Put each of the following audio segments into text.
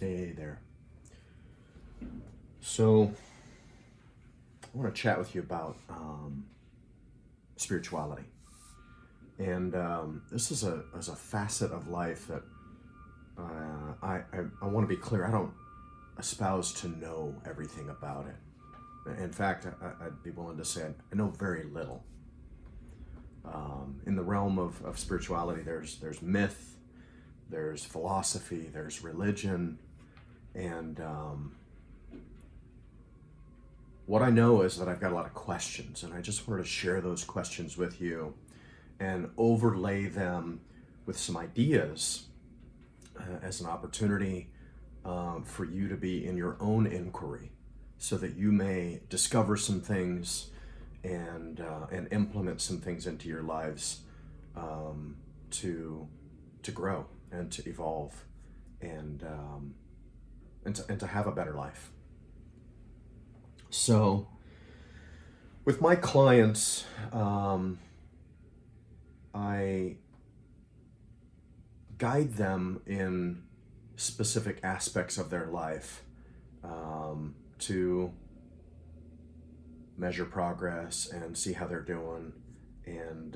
Hey there. So, I want to chat with you about spirituality. And this is a facet of life that I want to be clear. I don't espouse to know everything about it. In fact, I'd be willing to say I know very little. In the realm of spirituality, there's myth, there's philosophy, there's religion, and what I know is that I've got a lot of questions, and I just wanted to share those questions with you and overlay them with some ideas as an opportunity for you to be in your own inquiry so that you may discover some things and implement some things into your lives to grow and to evolve and to have a better life. So, with my clients, I guide them in specific aspects of their life to measure progress and see how they're doing, and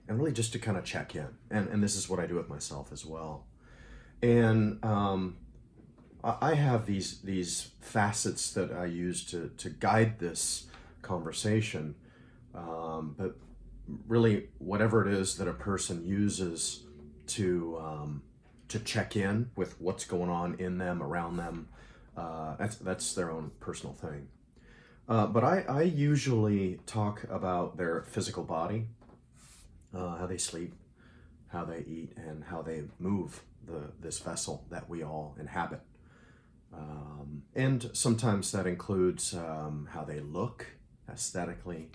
really just to kind of check in. And this is what I do with myself as well. And I have these facets that I use to guide this conversation, but really whatever it is that a person uses to check in with what's going on in them, around them, that's their own personal thing. But I usually talk about their physical body, how they sleep, how they eat, and how they move this vessel that we all inhabit. And sometimes that includes how they look aesthetically,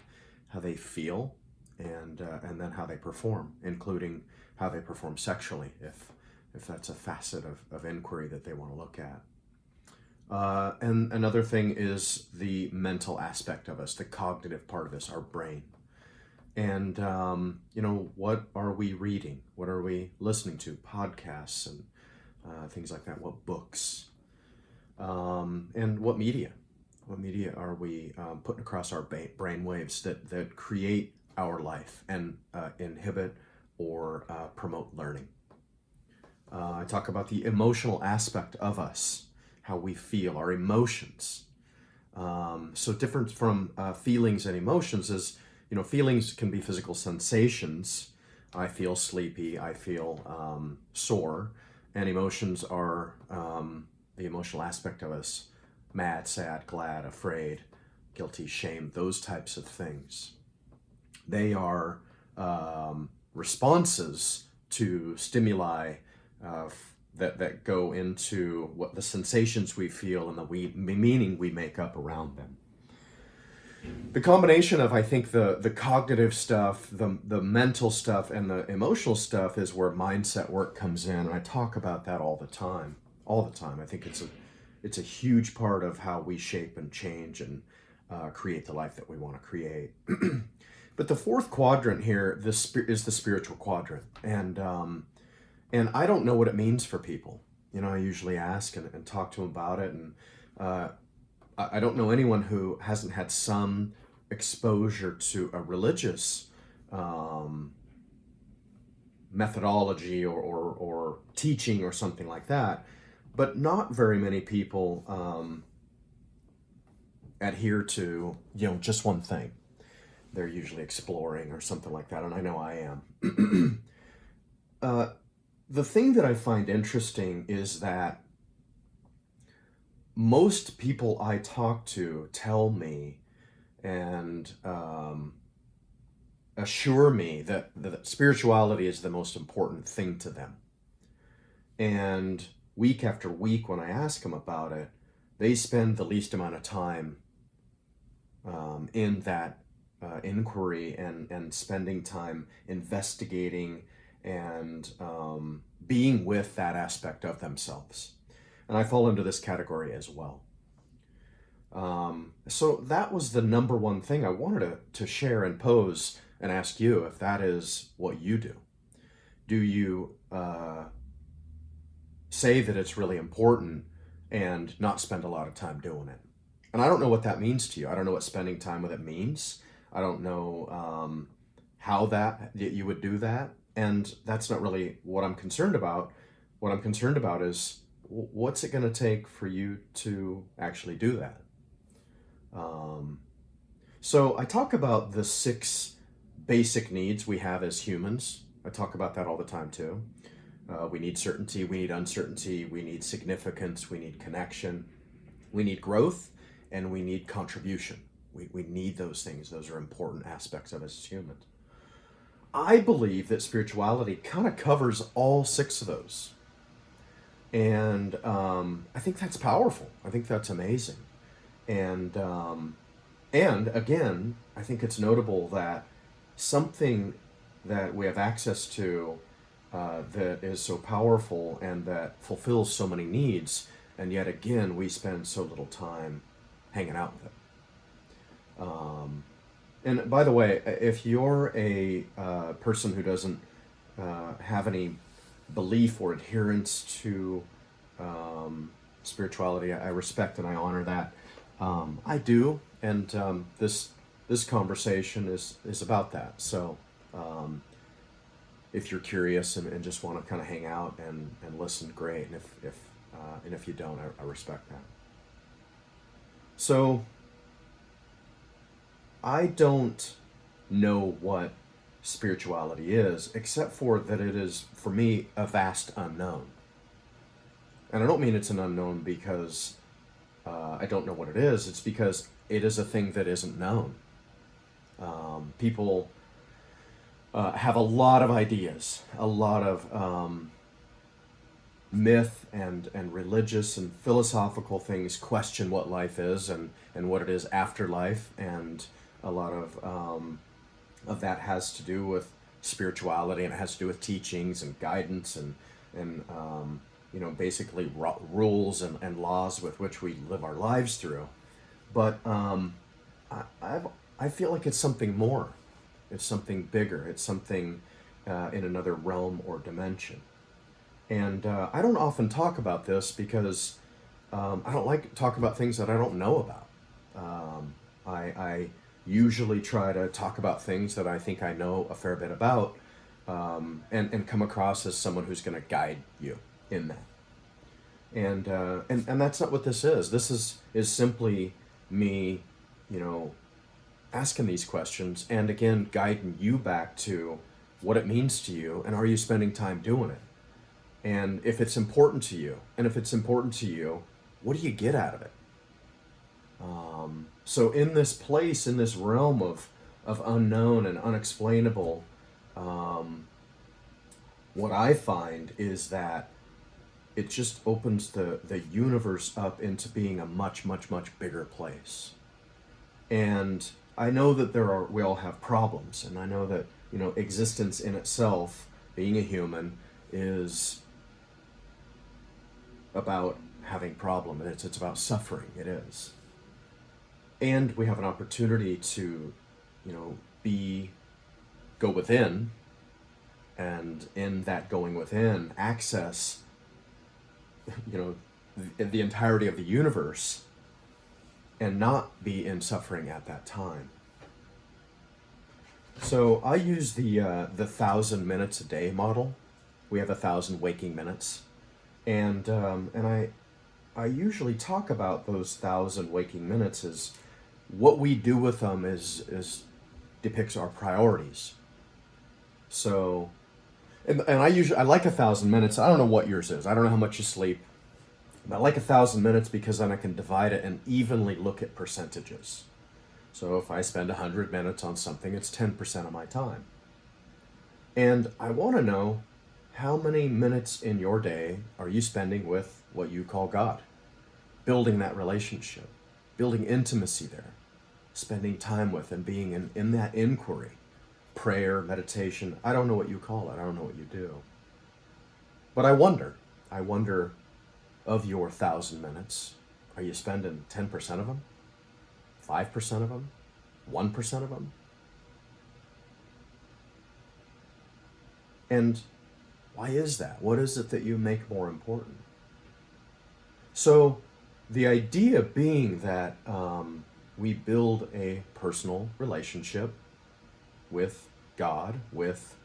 how they feel, and then how they perform, including how they perform sexually, if that's a facet of inquiry that they want to look at. And another thing is the mental aspect of us, the cognitive part of us, our brain. And, what are we reading? What are we listening to? Podcasts and things like that. What books? And what media? What media are we putting across our brain waves that create our life and inhibit or promote learning? I talk about the emotional aspect of us, how we feel, our emotions. So different from feelings and emotions is, feelings can be physical sensations. I feel sleepy, I feel sore, and emotions are the emotional aspect of us, mad, sad, glad, afraid, guilty, shame, those types of things. They are responses to stimuli that go into what the sensations we feel and the meaning we make up around them. The combination of, I think, the cognitive stuff, the mental stuff, and the emotional stuff is where mindset work comes in, and I talk about that all the time. I think it's a huge part of how we shape and change and create the life that we want to create. But the fourth quadrant here, is the spiritual quadrant, and I don't know what it means for people. I usually ask and talk to them about it, and I don't know anyone who hasn't had some exposure to a religious methodology or teaching or something like that. But not very many people adhere to, just one thing. They're usually exploring or something like that, and I know I am. The thing that I find interesting is that most people I talk to tell me and assure me that spirituality is the most important thing to them. And week after week, when I ask them about it, they spend the least amount of time in that inquiry and spending time investigating and being with that aspect of themselves. And I fall into this category as well. So that was the number one thing I wanted to share and pose and ask you if that is what you do. Do you say that it's really important and not spend a lot of time doing it. And I don't know what that means to you. I don't know what spending time with it means. I don't know how that you would do that. And that's not really what I'm concerned about. What I'm concerned about is what's it going to take for you to actually do that? Um, so I talk about the 6 basic needs we have as humans. I talk about that all the time too. We need certainty, we need uncertainty, we need significance, we need connection, we need growth, and we need contribution. We need those things. Those are important aspects of us as humans. I believe that spirituality kind of covers all 6 of those. And I think that's powerful. I think that's amazing. And again, I think it's notable that something that we have access to that is so powerful and that fulfills so many needs, and yet again, we spend so little time hanging out with it. And by the way, if you're a person who doesn't have any belief or adherence to spirituality, I respect and I honor that. I do, and this conversation is about that. So if you're curious and just want to kind of hang out and listen, great. And if you don't, I respect that. So I don't know what spirituality is, except for that it is, for me, a vast unknown. And I don't mean it's an unknown because I don't know what it is. It's because it is a thing that isn't known. People have a lot of ideas, a lot of myth and religious and philosophical things question what life is and what it is after life, and a lot of that has to do with spirituality, and it has to do with teachings and guidance and basically rules and laws with which we live our lives through. But I feel like it's something more. It's something bigger. It's something in another realm or dimension. And I don't often talk about this because I don't like to talk about things that I don't know about. I usually try to talk about things that I think I know a fair bit about, and come across as someone who's going to guide you in that. And that's not what this is. This is simply me, asking these questions and again guiding you back to what it means to you, and are you spending time doing it? And if it's important to you, what do you get out of it? So in this place, in this realm of unknown and unexplainable, what I find is that it just opens the universe up into being a much, much, much bigger place. And I know that we all have problems, and I know that, existence in itself, being a human, is about having problem. It's about suffering. It is. And we have an opportunity to, go within, and in that going within, access, the entirety of the universe, and not be in suffering at that time. So I use the 1,000 minutes a day model. We have 1,000 waking minutes, and I usually talk about those 1,000 waking minutes as what we do with them is depicts our priorities. So, and I like 1,000 minutes. I don't know what yours is. I don't know how much you sleep. But I like 1,000 minutes because then I can divide it and evenly look at percentages. So if I spend 100 minutes on something, it's 10% of my time. And I want to know, how many minutes in your day are you spending with what you call God? Building that relationship, building intimacy there, spending time with and being in that inquiry, prayer, meditation. I don't know what you call it. I don't know what you do. But I wonder, of your 1,000 minutes, are you spending 10% of them? 5% of them? 1% of them? And Why is that? What is it that you make more important? So, the idea being that we build a personal relationship with God, with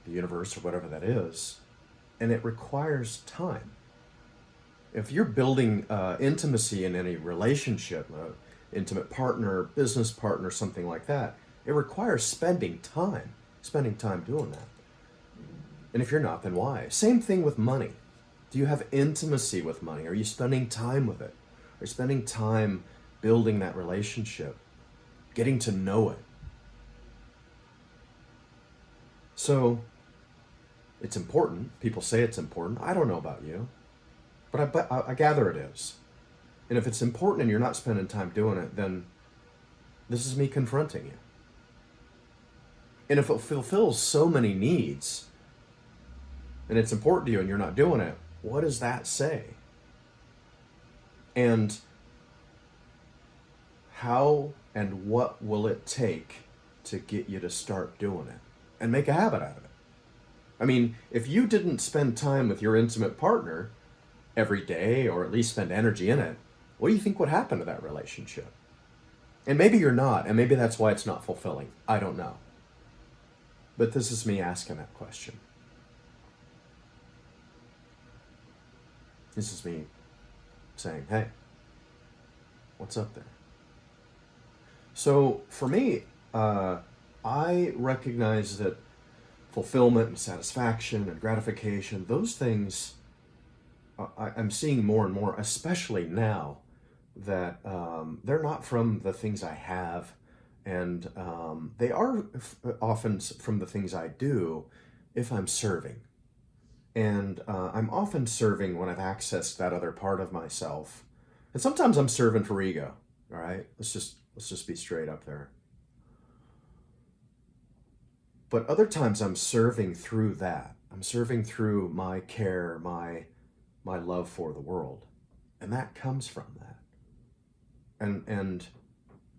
the universe, or whatever that is, and it requires time. If you're building intimacy in any relationship, intimate partner, business partner, something like that, it requires spending time doing that. And if you're not, then why? Same thing with money. Do you have intimacy with money? Are you spending time with it? Are you spending time building that relationship, getting to know it? So it's important. People say it's important. I don't know about you, but I gather it is. And if it's important and you're not spending time doing it, then this is me confronting you. And if it fulfills so many needs and it's important to you and you're not doing it, what does that say? And how and what will it take to get you to start doing it and make a habit out of it? I mean, if you didn't spend time with your intimate partner every day, or at least spend energy in it, what do you think would happen to that relationship? And maybe you're not, and maybe that's why it's not fulfilling. I don't know. But this is me asking that question. This is me saying, hey, what's up there? So for me, I recognize that fulfillment and satisfaction and gratification, those things I'm seeing more and more, especially now that they're not from the things I have, and they are often from the things I do if I'm serving. And I'm often serving when I've accessed that other part of myself. And sometimes I'm serving for ego, all right? Let's just be straight up there. But other times I'm serving through that. I'm serving through my care, my love for the world. And that comes from that. And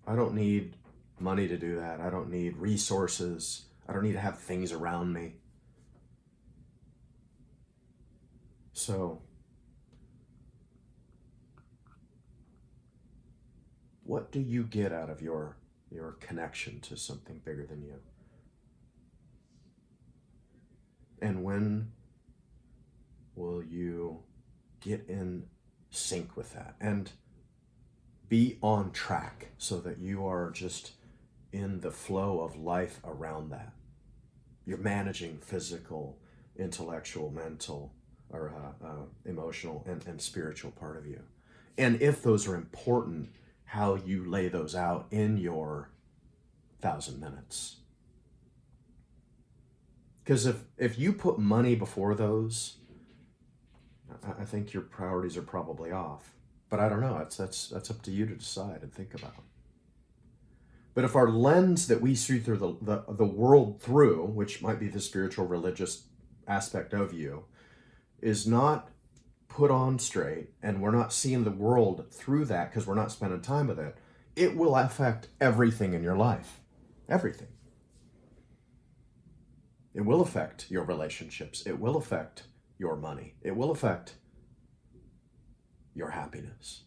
I don't need money to do that. I don't need resources. I don't need to have things around me. So, what do you get out of your connection to something bigger than you? And when will you get in sync with that and be on track so that you are just in the flow of life around that? You're managing physical, intellectual, mental, or emotional and spiritual part of you. And if those are important, how you lay those out in your 1,000 minutes. Because if you put money before those, I think your priorities are probably off. But I don't know. That's up to you to decide and think about. But if our lens that we see through the world through, which might be the spiritual religious aspect of you, is not put on straight, and we're not seeing the world through that because we're not spending time with it, it will affect everything in your life. Everything. It will affect your relationships. It will affect your money. It will affect your happiness.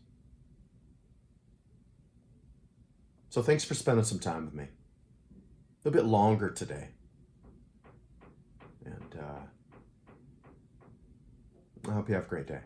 So thanks for spending some time with me. A bit longer today. And I hope you have a great day.